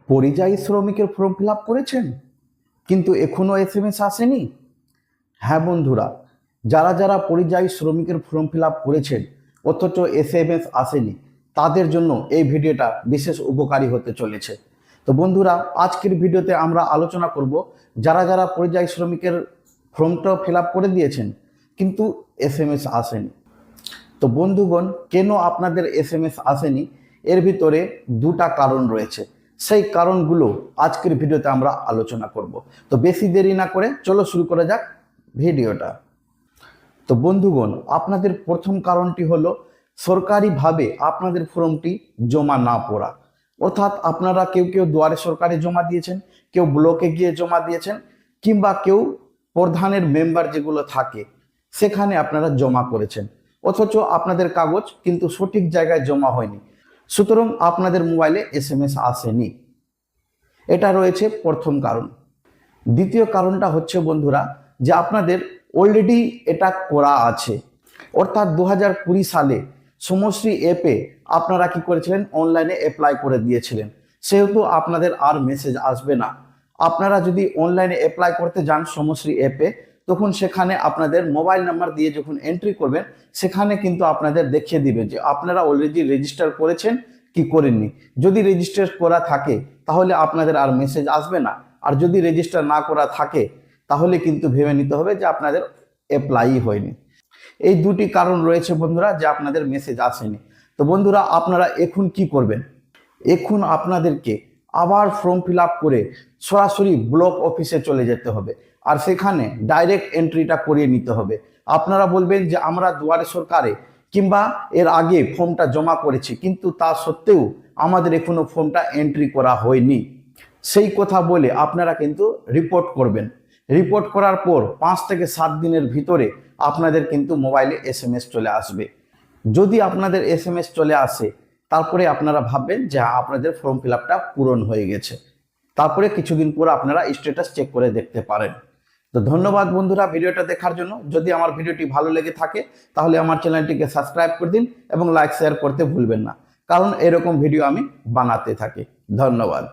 পরিযায়ী শ্রমিকের form fill up করেছেন কিন্তু এখনো এসএমএস আসেনি? হ্যাঁ বন্ধুরা, যারা যারা পরিযায়ী শ্রমিকের ফর্ম ফিল আপ করেছেন অথচ এসএমএস আসেনি, তাদের জন্য এই ভিডিওটা বিশেষ উপকারী হতে চলেছে। তো বন্ধুরা, আজকের ভিডিওতে আমরা আলোচনা করব যারা যারা পরিযায়ী শ্রমিকের ফর্মটা ফিল আপ করে দিয়েছেন কিন্তু এসএমএস আসেনি। তো বন্ধুগণ, কেন আপনাদের এসএমএস আসেনি, এর ভিতরে দুটা কারণ রয়েছে। সেই কারণগুলো আজকের ভিডিওতে আমরা আলোচনা করব। তো বেশি দেরি না করে চলো শুরু করা যাক ভিডিওটা। তো বন্ধুগণ, আপনাদের প্রথম কারণটি হলো সরকারিভাবে আপনাদের ফর্মটি জমা না পড়া। অর্থাৎ আপনারা কেউ কেউ দুয়ারে সরকারে জমা দিয়েছেন, কেউ ব্লকে গিয়ে জমা দিয়েছেন, কিংবা কেউ প্রধানের মেম্বার যেগুলো থাকে সেখানে আপনারা জমা করেছেন, অথচ আপনাদের কাগজ কিন্তু সঠিক জায়গায় জমা হয়নি। সুতরাং আপনাদের মোবাইলে এসএমএস আসেনি। এটা রয়েছে প্রথম কারণ। দ্বিতীয় কারণটা হচ্ছে বন্ধুরা, যে আপনাদের অলরেডি এটা করা আছে। অর্থাৎ 2020 সালে সমশ্রী অ্যাপে আপনারা কি করেছিলেন, অনলাইনে অ্যাপ্লাই করে দিয়েছিলেন, সেহেতু আপনাদের আর মেসেজ আসবে না। আপনারা যদি অনলাইনে অ্যাপ্লাই করতে যান সমশ্রী অ্যাপে, তখন সেখানে আপনাদের মোবাইল নাম্বার দিয়ে যখন এন্ট্রি করবেন, সেখানে কিন্তু আপনাদের দেখিয়ে দিবে যে আপনারা অলরেডি রেজিস্টার করেছেন কি করেননি। যদি রেজিস্টার করা থাকে তাহলে আপনাদের আর মেসেজ আসবে না, আর যদি রেজিস্টার না করা থাকে তাহলে কিন্তু ভেবে নিতে হবে যে আপনাদের অ্যাপ্লাই হয়নি। এই দুটি কারণ রয়েছে বন্ধুরা যে আপনাদের মেসেজ আসেনি। তো বন্ধুরা, আপনারা এখন কি করবেন? এখন আপনাদেরকে আবার ফর্ম ফিল আপ করে সরাসরি ব্লক অফিসে চলে যেতে হবে, আর সেখানে ডাইরেক্ট এন্ট্রিটা করিয়ে নিতে হবে। আপনারা বলবেন যে আমরা দুয়ারে সরকারে কিংবা এর আগে ফর্মটা জমা করেছি, কিন্তু তা সত্ত্বেও আমাদের এখনো ফর্মটা এন্ট্রি করা হয়নি। সেই কথা বলে আপনারা কিন্তু রিপোর্ট করবেন। রিপোর্ট করার পর 5 থেকে 7 দিনের ভিতরে আপনাদের কিন্তু মোবাইলে এসএমএস চলে আসবে। যদি আপনাদের এসএমএস চলে আসে, তারপরে আপনারা ভাববেন যে আপনাদের ফর্ম ফিল আপটা পূরণ হয়ে গেছে। তারপরে কিছুদিন পর আপনারা স্ট্যাটাস চেক করে দেখতে পারেন। তো ধন্যবাদ বন্ধুরা ভিডিওটা দেখার জন্য। যদি আমার ভিডিওটি ভালো লেগে থাকে তাহলে আমার চ্যানেলটিকে সাবস্ক্রাইব করে দিন এবং লাইক শেয়ার করতে ভুলবেন না, কারণ এরকম ভিডিও আমি বানাতে থাকি। ধন্যবাদ।